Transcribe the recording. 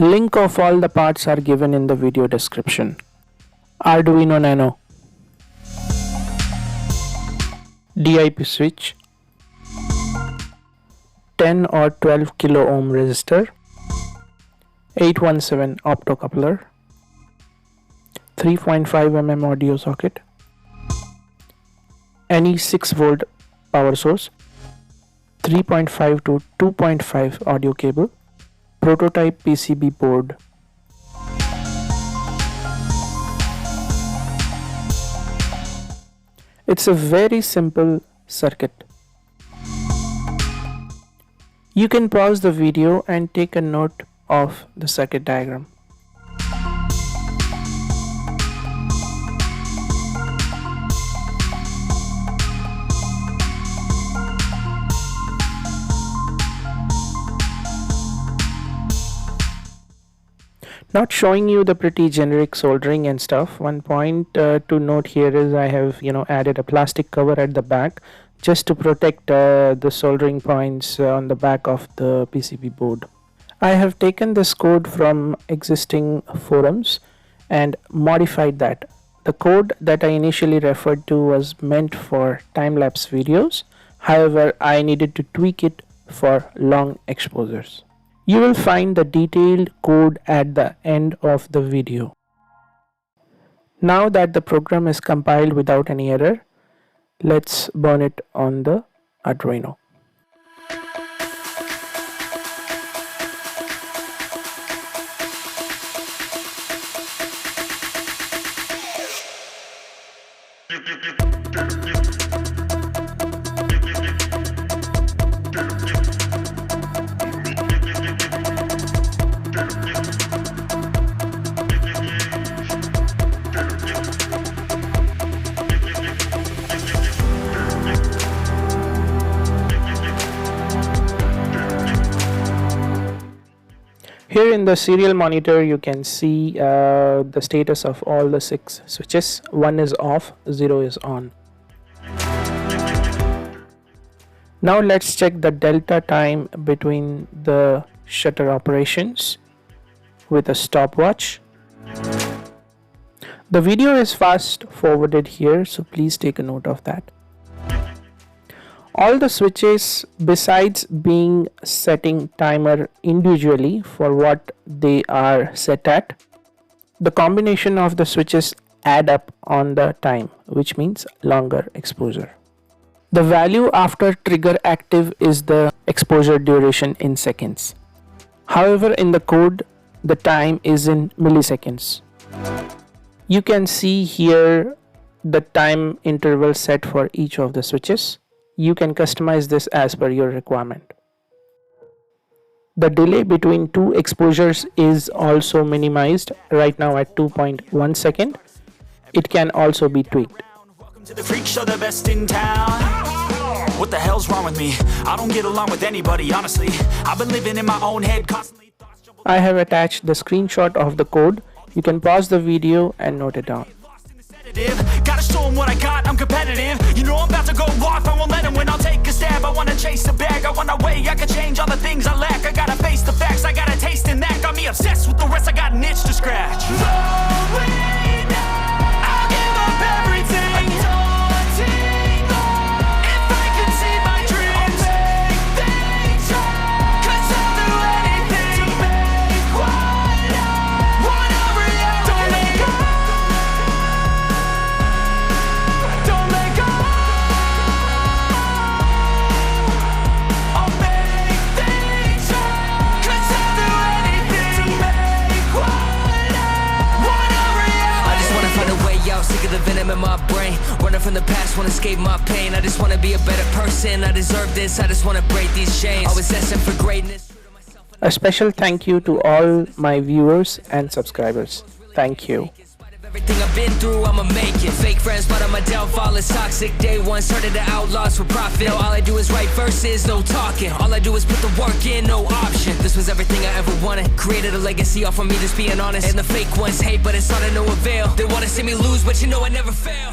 Link of all the parts are given in the video description. Arduino Nano, DIP switch, 10 or 12 kilo ohm resistor, 817 optocoupler, 3.5 mm audio socket, any 6 volt power source, 3.5 to 2.5 audio cable, prototype PCB board. It's a very simple circuit. You can pause the video and take a note of the circuit diagram. Not showing you the pretty generic soldering and stuff. One point to note here is I have added a plastic cover at the back just to protect the soldering points on the back of the PCB board. I have taken this code from existing forums and modified that. The code that I initially referred to was meant for time-lapse videos. However, I needed to tweak it for long exposures. You will find the detailed code at the end of the video. Now that the program is compiled without any error, let's burn it on the Arduino. Here in the serial monitor you can see the status of all the 6 switches. 1 is off, 0 is on. Now let's check the delta time between the shutter operations with a stopwatch. The video is fast forwarded here, so please take a note of that. All the switches, besides being setting timer individually for what they are set at, the combination of the switches add up on the time, which means longer exposure. The value after trigger active is the exposure duration in seconds. However, in the code, the time is in milliseconds. You can see here the time interval set for each of the switches. You can customize this as per your requirement. The delay between 2 exposures is also minimized right now at 2.1 seconds. It can also be tweaked. Welcome to the freak show, the best in town. What the hell's wrong with me? I don't get along with anybody, honestly. I've been living in my own head constantly. I have attached the screenshot of the code. You can pause the video and note it down. Gotta show them what I got, I'm competitive. You know I'm about to go off, I won't let them win. I'll take a stab, I wanna chase the bag. I wanna weigh, I can change all the things I lack. I gotta face the facts, I got a taste in that. Got me obsessed with the rest, I got an itch to scratch. I'll give up everything. If I could see my dreams, I'll make things right. 'Cause I'll do anything to make what I want a reality. Don't let go. I'll make things right. 'Cause I'll do anything to make what I want a reality. I just wanna find a way out, sick of the venom in my brain. Running from the past, wanna escape my pain. I just wanna be a better person, I deserve this. I just wanna break these chains, always asking for greatness. A special thank you to all my viewers and subscribers. Thank you. Everything I've been through, I'ma make it. Fake friends, but on my downfall is toxic. Day one, started the outlaws for profit. Now all I do is write verses, no talking. All I do is put the work in, no option. This was everything I ever wanted. Created a legacy off of me, just being honest. And the fake ones hate, but it's all to no avail. They wanna see me lose, but you know I never fail.